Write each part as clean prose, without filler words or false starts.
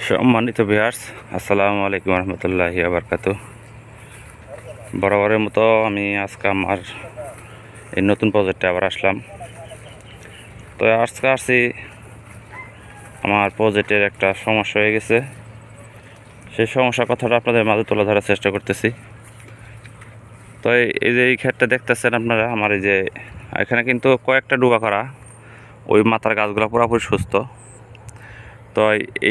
সম্মানিত ভিউয়ার্স, আসসালামু আলাইকুম রহমতুল্লাহি ওয়া বারাকাতুহু। বরাবরের মতো আমি আজকে আমার এই নতুন প্রজেক্টে আবার আসলাম। তো আজকে আসছি, আমার প্রজেক্টের একটা সমস্যা হয়ে গেছে। সেই সমস্যার কথাটা আপনাদের মাঝে তুলে ধরার চেষ্টা করতেছি। তো এই যে এই ক্ষেতটা দেখতেছেন আপনারা, আমার এই যে এখানে কিন্তু কয়েকটা ডুবা করা, ওই মাথার গাছগুলো পুরোপুরি সুস্থ। তো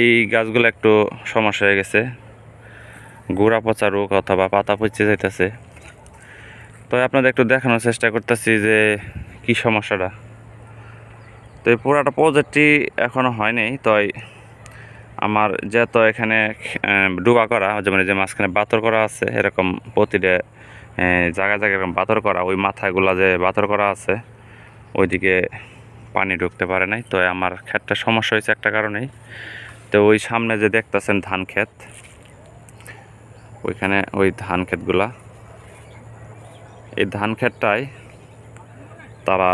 এই গাছগুলো একটু সমস্যা হয়ে গেছে, গোড়া পচা রোগ অথবা পাতা পচে যাইতেছে। তো আপনাদের একটু দেখানোর চেষ্টা করতেছি যে কি সমস্যাটা। তো এই পুরাটা প্রজেক্টটি এখনও হয়নি। তো আমার যেহেতু এখানে ডুবা করা, যেমন যে মাঝখানে বাতর করা আছে, এরকম প্রতিটা জায়গায় জায়গায় এরকম বাতর করা, ওই মাথাগুলা যে বাতর করা আছে ওইদিকে পানি ঢুকতে পারে নাই। তো আমার ক্ষেতটা সমস্যা হয়েছে একটা কারণেই। তো ওই সামনে যে দেখতেছেন ধান ক্ষেত, ওইখানে ওই ধান ক্ষেতগুলা, এই ধান ক্ষেতটায় তারা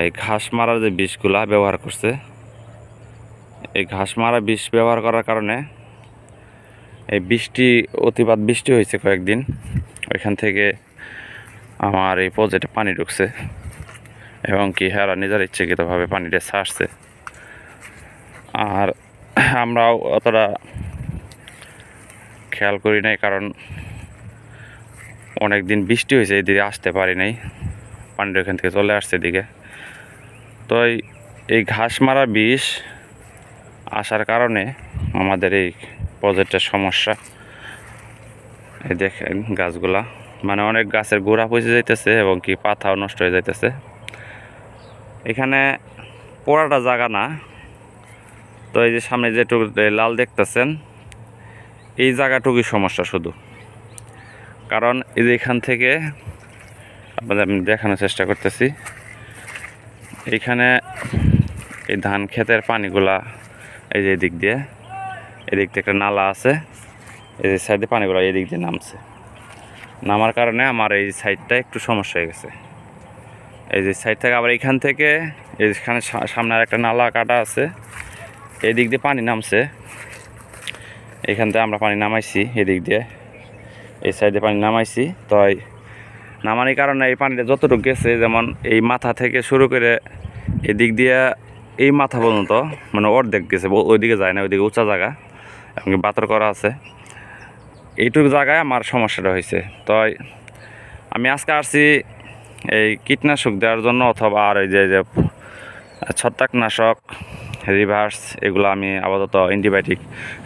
এই ঘাস মারার যে বিষগুলা ব্যবহার করছে, এই ঘাস মারা বিষ ব্যবহার করার কারণে এই অতিপাত বৃষ্টি হয়েছে কয়েকদিন, ওইখান থেকে আমার এই প্রজেক্টে পানি ঢুকছে এবং কি হেরা নিজের ইচ্ছাকৃতভাবে পানিটা ছাড়ছে। আর আমরাও অতটা খেয়াল করি নাই, কারণ অনেক দিন বৃষ্টি হয়েছে, এদিকে আসতে পারি নাই, পানিটা ওইখান থেকে চলে আসছে এদিকে। তো এই ঘাস মারা বিষ আসার কারণে আমাদের এই প্রজেক্টের সমস্যা। এই দেখেন গাছগুলা, মানে অনেক গাছের গোড়া পচে যাইতেছে এবং কি পাতাও নষ্ট হয়ে যাইতেছে। এখানে পোড়াটা জায়গা না। তো এই যে সামনে যেটুকু লাল দেখতেছেন, এই জায়গাটুকুই সমস্যা শুধু। কারণ এই যে এখান থেকে আপনাদের আমি দেখানোর চেষ্টা করতেছি, এইখানে এই ধান ক্ষেতের পানিগুলা এই যে এদিক দিয়ে একটা নালা আছে, এই যে সাইডে পানিগুলো এদিক দিয়ে নামার কারণে আমার এই সাইডটা একটু সমস্যা হয়ে গেছে। এই যে সাইড থেকে আবার এইখান থেকে এইখানে সামনে আর একটা নালা কাটা আছে, এই দিক দিয়ে পানি নামছে। এইখান থেকে আমরা পানি নামাইছি, এদিক দিয়ে এই সাইডে পানি নামাইছি। তো নামানোর কারণে এই পানিটা যতটুকু গেছে, যেমন এই মাথা থেকে শুরু করে এদিক দিয়ে এই মাথা পর্যন্ত, মানে অর্ধেক গেছে, ওইদিকে যায় না, ওইদিকে উঁচা জায়গা এবং বাতর করা আছে, এইটুকু জায়গায় আমার সমস্যাটা হয়েছে। তো আমি আজকে আসছি এই কীটনাশক দেওয়ার জন্য, অথবা আর ওই যে ছত্রাকনাশক রিভার্স, এগুলো আমি আপাতত অ্যান্টিবায়োটিক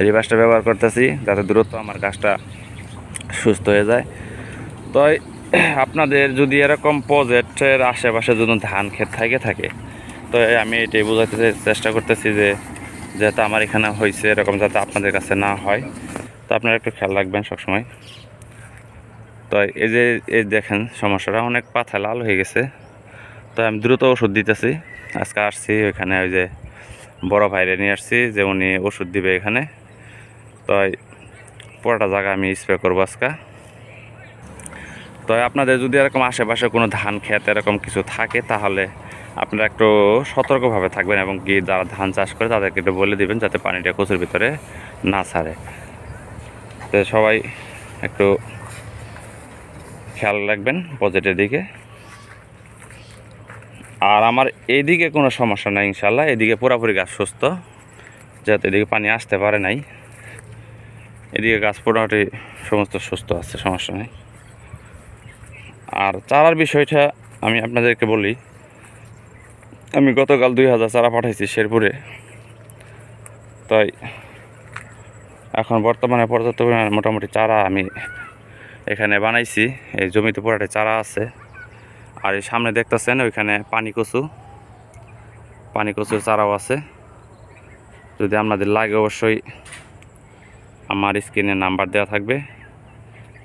রিভার্সটা ব্যবহার করতেছি, যাতে দ্রুত আমার গাছটা সুস্থ হয়ে যায়। তো আপনাদের যদি এরকম প্রজেক্টের আশেপাশে যদি ধান ক্ষেত থাকে, তো আমি এটাই বোঝাতে চেষ্টা করতেছি যে যাতে আমার এখানে হয়েছে এরকম যাতে আপনাদের কাছে না হয়। তো আপনারা একটু খেয়াল রাখবেন সবসময়। তো এই যে দেখেন সমস্যাটা, অনেক পাতা লাল হয়ে গেছে। তো আমি দ্রুত ওষুধ দিতেছি। আজকে আসছি ওইখানে, ওই যে বড় ভাইরে নিয়ে আসছি যে উনি ওষুধ দিবে এখানে। তো পুরোটা জায়গা আমি স্প্রে করবো আজকে। তো আপনাদের যদি এরকম আশেপাশে কোনো ধান ক্ষেত এরকম কিছু থাকে, তাহলে আপনারা একটু সতর্কভাবে থাকবেন এবং কি যারা ধান চাষ করে তাদেরকে একটু বলে দিবেন যাতে পানিটা কচুর ভিতরে না ছাড়ে। তো সবাই একটু খেয়াল রাখবেন প্রজেক্টের দিকে। আর আমার এইদিকে কোনো সমস্যা নাই ইনশাল্লাহ, এদিকে পুরোপুরি গাছ সুস্থ, যেহেতু এদিকে পানি আসতে পারে নাই, এদিকে গাছ পুরোপুরি সমস্ত সুস্থ আছে, সমস্যা নেই। আর চারার বিষয়টা আমি আপনাদেরকে বলি, আমি গতকাল 2000 চারা পাঠাইছি শেরপুরে। তাই এখন বর্তমানে পর্যাপ্ত পরিমাণে মোটামুটি চারা আমি এখানে বানাইছি, এই জমিতে পুরাটা চারা আছে। আর এই সামনে দেখতেছেন ওইখানে পানি কচুর চারাও আছে। যদি আপনাদের লাগে অবশ্যই আমার স্ক্রিনে নাম্বার দেওয়া থাকবে,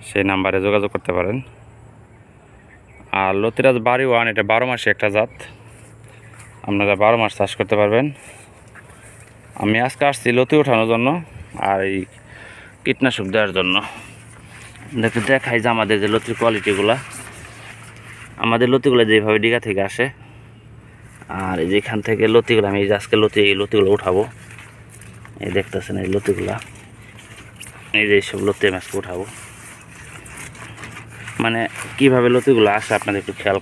সেই নাম্বারে যোগাযোগ করতে পারেন। আর লতিরাজ বাড়ি 1, এটা 12 মাসে একটা জাত, আপনারা 12 মাস চাষ করতে পারবেন। আমি আজকে আসছি লতি ওঠানোর জন্য আর এই কীটনাশক দেওয়ার জন্য। দেখতে দেখাই যে আমাদের যে লতির কোয়ালিটিগুলা, আমাদের লতিগুলো যেভাবে ডিগা থেকে আসে, আর এই যেখান থেকে লতিগুলো আমি আজকে এই লতিগুলো উঠাবো। এই দেখতেছেন এই লতিগুলা, এই যে এইসব লতি আমি আজকে উঠাবো। মানে কীভাবে লতিগুলো আসে আপনাদের একটু খেয়াল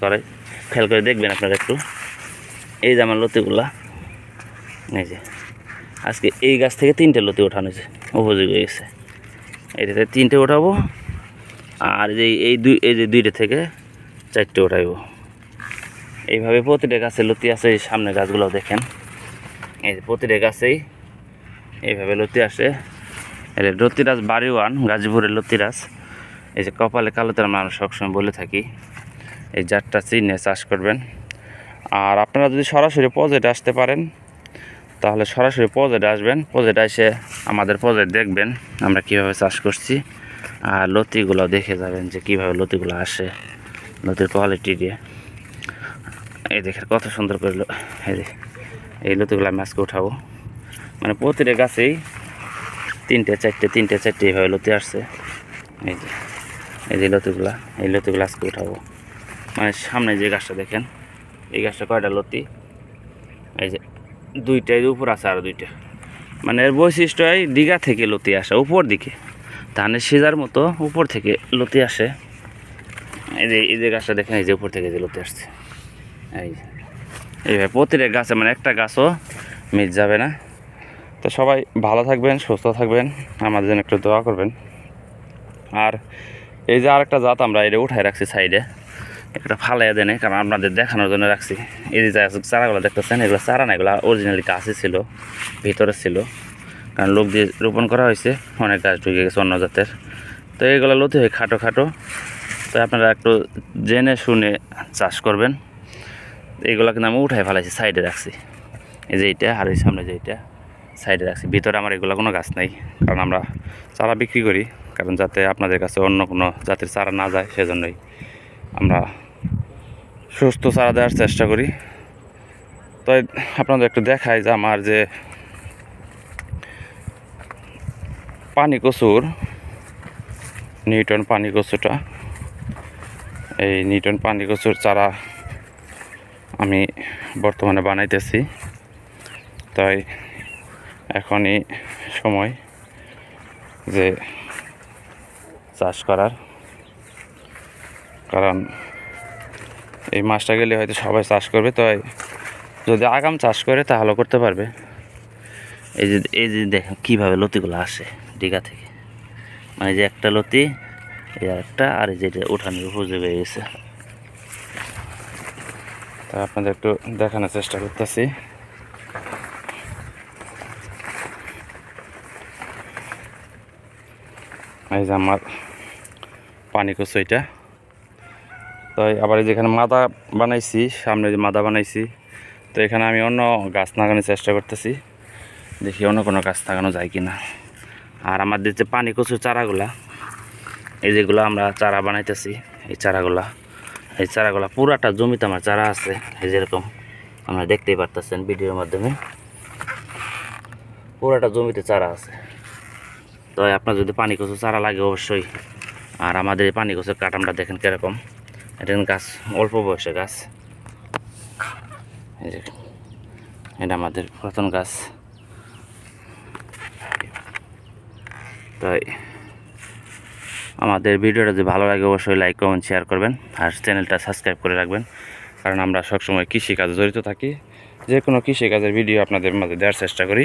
করে দেখবেন আপনারা একটু। এই যে আমার লতিগুলা, এই যে আজকে এই গাছ থেকে 3টে লতি ওঠানো হয়েছে, উপযোগী হয়ে গেছে। এটাতে 3টে ওঠাবো, আর এই যে 2টে থেকে 4টে ওঠাইব। এইভাবে প্রতিটা গাছে লতি আছে। এই সামনে গাছগুলো দেখেন, এই যে প্রতিটা গাছেই এইভাবে লতি আসে। এটা লতিরাজ বাড়িওয়ান, গাজীপুরের লতিরাজ। এই যে কপালে কালোতে আমরা সবসময় বলে থাকি, এই জাতটা চিনে চাষ করবেন। আর আপনারা যদি সরাসরি প্রজেক্টে আসতে পারেন তাহলে সরাসরি প্রজেক্টে আসবেন, প্রজেক্টে এসে আমাদের প্রজেক্ট দেখবেন আমরা কীভাবে চাষ করছি, আর লতিগুলো দেখে যাবেন যে কীভাবে লতিগুলো আসে, লতির কোয়ালিটি দিয়ে। এই দেখেন কত সুন্দর করে এই লতিগুলো আমি আজকে উঠাবো। মানে প্রতিটা গাছেই 3টে 4টে এইভাবে লতি আসছে। এই যে লতিগুলা, এই লতিগুলো আজকে উঠাবো। মানে সামনে যে গাছটা দেখেন, এই গাছটা কয়টা লতি, এই যে 2টাই উপর আছে, আরও 2টা। মানে এর বৈশিষ্ট্যই দিঘা থেকে লতি আসে উপর দিকে, ধানের সিজার মতো উপর থেকে লতি আসে। এই যে গাছটা দেখেন, এই যে উপর থেকে যে লতি আসছে। এইভাবে প্রতিটা গাছে, মানে একটা গাছও মিস যাবে না। তো সবাই ভালো থাকবেন, সুস্থ থাকবেন, আমাদের জন্য একটু দোয়া করবেন। আর এই যে আরেকটা জাত আমরা এটা উঠায় রাখছি সাইডে, একটা ফালাইয়া দেনে, কারণ আপনাদের দেখানোর জন্য রাখছি। এই যে চারাগুলো দেখতেছেন, এগুলো চারা না, এগুলো অরিজিনালি গাছই ছিল, ভিতরে ছিল, কারণ লোক দিয়ে রোপণ করা হয়েছে, অনেক গাছ ঢুকে গেছে অন্য জাতের। তো এইগুলো লতি হয় খাটো, তো আপনারা একটু জেনে শুনে চাষ করবেন। এইগুলো কিন্তু আমি উঠায় ফেলাইছি, সাইডে রাখছি। এই যে এইটা, আর এই সামনে যে এইটা সাইডে রাখছি। ভিতরে আমার এগুলো কোনো গাছ নাই, কারণ আমরা চারা বিক্রি করি, কারণ যাতে আপনাদের কাছে অন্য কোনো জাতের চারা না যায়, সেজন্যই আমরা সুস্থ চারা দেওয়ার চেষ্টা করি। তো আপনাদের একটু দেখাই যে আমার যে পানি কচুর, নিউটন পানি কচুটা, এই নিউটন পানি কচুর চারা আমি বর্তমানে বানাইতেছি। তাই এখনই সময় যে চাষ করার, কারণ এই মাসটা গেলে হয়তো সবাই চাষ করবে। তাই যদি আগাম চাষ করে তাহলে করতে পারবে। এই যে দেখেন কীভাবে লতিগুলো আসে দিঘা থেকে, মানে যে একটা লতি, এই একটা, আর এই যেটা উঠানোর উপযোগী হয়ে গেছে। তা আপনাদের একটু দেখানোর চেষ্টা করতেছি। এই যে আমার পানি কচু এটা। তাই আবার যেখানে মাদা বানাইছি, সামনে যে মাদা বানাইছি, তো এখানে আমি অন্য গাছ লাগানোর চেষ্টা করতেছি, দেখি অন্য কোনো গাছ লাগানো যায় কিনা। আর আমাদের যে পানি কচুর চারাগুলা, এই যেগুলো আমরা চারা বানাইতেছি, এই চারাগুলা পুরাটা জমিতে আমার চারা আছে। এই যেরকম আমরা দেখতেই পারতেছেন ভিডিওর মাধ্যমে, পুরাটা জমিতে চারা আছে। তো আপনার যদি পানি কচু চারা লাগে অবশ্যই। আর আমাদের এই পানি কচুর কাটামটা দেখেন কীরকম, এটা গাছ অল্প বয়সে গাছ, এই যে এটা আমাদের পুরাতন গাছ। তাই আমাদের ভিডিওটা যদি ভালো লাগে অবশ্যই লাইক কমেন্ট শেয়ার করবেন, আর চ্যানেলটা সাবস্ক্রাইব করে রাখবেন, কারণ আমরা সবসময় কৃষিকাজে জড়িত থাকি। যে কোনো কৃষিকাজের ভিডিও আপনাদের মাঝে দেওয়ার চেষ্টা করি।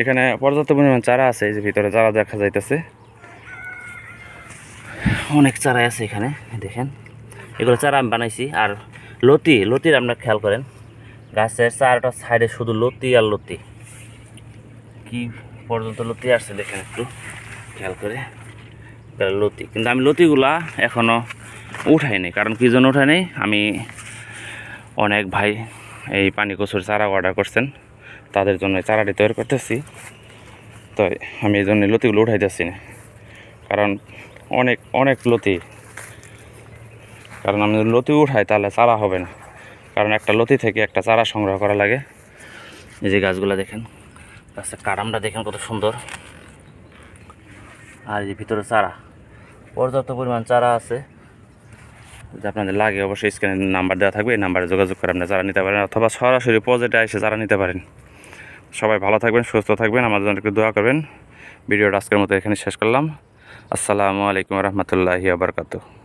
এখানে পর্যাপ্ত পরিমাণ চারা আছে, এই যে ভিতরে চারা দেখা যাইতেছে, অনেক চারা আছে এখানে দেখেন। এগুলো চারা আমি বানাইছি। আর লতির আপনারা খেয়াল করেন, গাছের চারাটা সাইডে শুধু লতি আর লতি, কি পর্যন্ত লতি আসছে দেখেন একটু খেয়াল করে, লতি। কিন্তু আমি লতিগুলা এখনও উঠাইনি, কারণ কি জন্য উঠাই নেই, আমি অনেক ভাই এই পানি কচুর চারা অর্ডার করছেন, তাদের জন্য চারাটি তৈরি করতেছি। তো আমি এই জন্য লতিগুলো উঠাইতেছি না, কারণ অনেক লতি, কারণ আমি লতি উঠাই তাহলে চারা হবে না, কারণ একটা লতি থেকে একটা চারা সংগ্রহ করা লাগে। এই যে গাছগুলো দেখেন, গাছের কারামটা দেখেন কত সুন্দর। আর এই যে ভিতরে চারা, পর্যাপ্ত পরিমাণ চারা আছে। যদি আপনাদের লাগে অবশ্যই স্ক্রিনে নাম্বার দেওয়া থাকবে, এই নাম্বারে যোগাযোগ করে আপনারা চারা নিতে পারেন, অথবা সরাসরি প্রজেক্টে এসে চারা নিতে পারেন। সবাই ভালো থাকবেন, সুস্থ থাকবেন, আমাদের জন্য একটু দোয়া করবেন। ভিডিওটা আজকের মতো এখানে শেষ করলাম। আসসালামু আলাইকুম রহমতুল্লাহি আবরকাতুহ।